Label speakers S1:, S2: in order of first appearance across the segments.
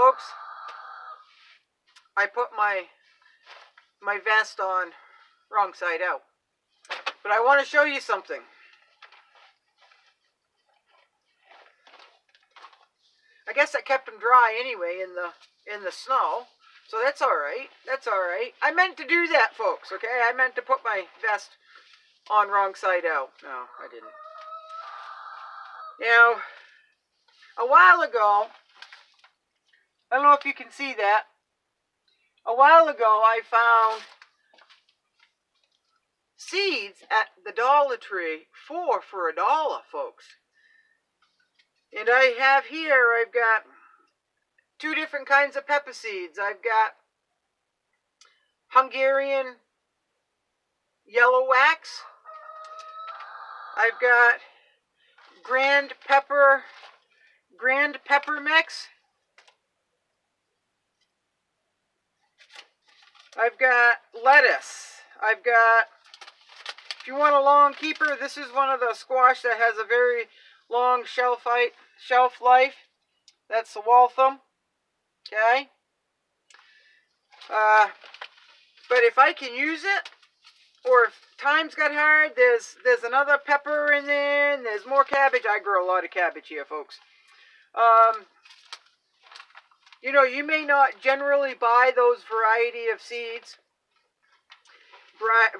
S1: folks, I put my vest on wrong side out. But I want to show you something. I guess I kept them dry anyway in the snow, so that's all right. That's all right. I meant to do that, folks. Okay, I meant to put my vest on wrong side out. No, I didn't. Now, a while ago, I don't know if you can see that. A while ago, I found seeds at the Dollar Tree, 4 for $1, folks. And I have here, I've got 2 different kinds of pepper seeds. I've got Hungarian yellow wax. I've got grand pepper mix. I've got lettuce. I've got, if you want a long keeper, this is one of the squash that has a very long shelf life. That's the Waltham. Okay. But if I can use it, or if times got hard, there's another pepper in there, and there's more cabbage. I grow a lot of cabbage here, folks. You know, you may not generally buy those variety of seeds,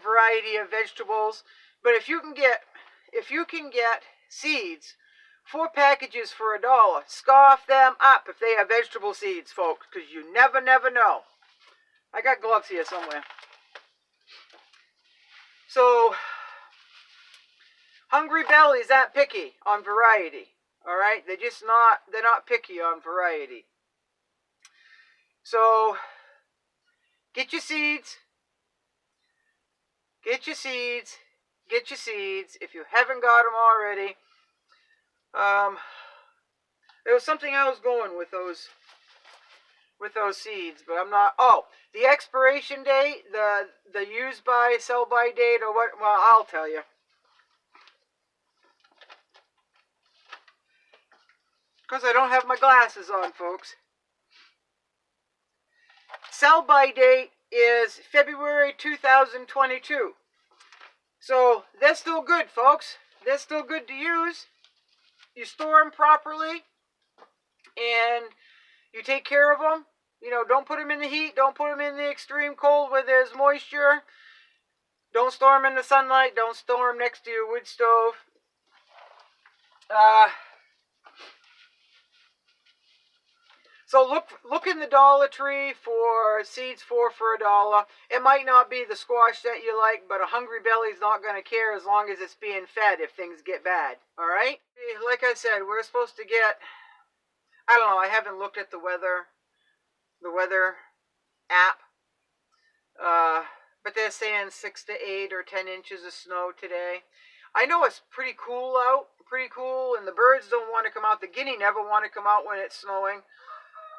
S1: variety of vegetables, but if you can get seeds, 4 packages for $1, scoff them up if they have vegetable seeds, folks, because you never know. I got gloves here somewhere. So, Hungry Bellies aren't picky on variety. All right, they're not picky on variety. So, get your seeds. Get your seeds. Get your seeds. If you haven't got them already, there was something I was going with those seeds, but I'm not. Oh, the expiration date, the use by, sell by date, or what? Well, I'll tell you. Because I don't have my glasses on, folks. Sell by date is February 2022. So they're still good, folks. They're still good to use. You store them properly, and you take care of them. You know, don't put them in the heat. Don't put them in the extreme cold where there's moisture. Don't store them in the sunlight. Don't store them next to your wood stove. So look in the Dollar Tree for seeds, 4 for $1. It might not be the squash that you like, but a hungry belly's not going to care as long as it's being fed if things get bad. All right? Like I said, we're supposed to get, I don't know, I haven't looked at the weather app. But they're saying 6 to 8 or 10 inches of snow today. I know it's pretty cool out, and the birds don't want to come out. The guinea never want to come out when it's snowing.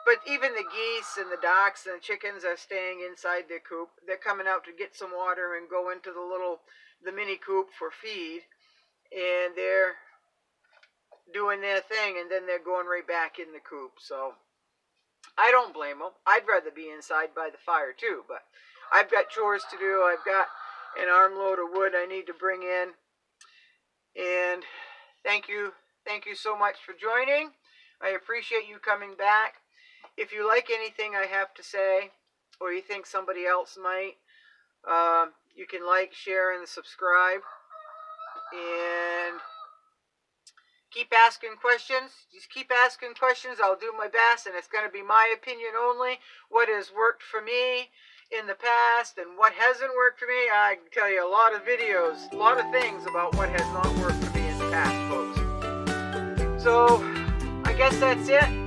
S1: But even the geese and the ducks and the chickens are staying inside their coop. They're coming out to get some water and go into the mini coop for feed. And they're doing their thing, and then they're going right back in the coop. So I don't blame them. I'd rather be inside by the fire too, but I've got chores to do. I've got an armload of wood I need to bring in. And thank you so much for joining. I appreciate you coming back. If you like anything I have to say, or you think somebody else might, you can like, share, and subscribe. And keep asking questions. Just keep asking questions. I'll do my best, and it's going to be my opinion only. What has worked for me in the past and what hasn't worked for me. I can tell you a lot of videos, a lot of things about what has not worked for me in the past, folks. So, I guess that's it.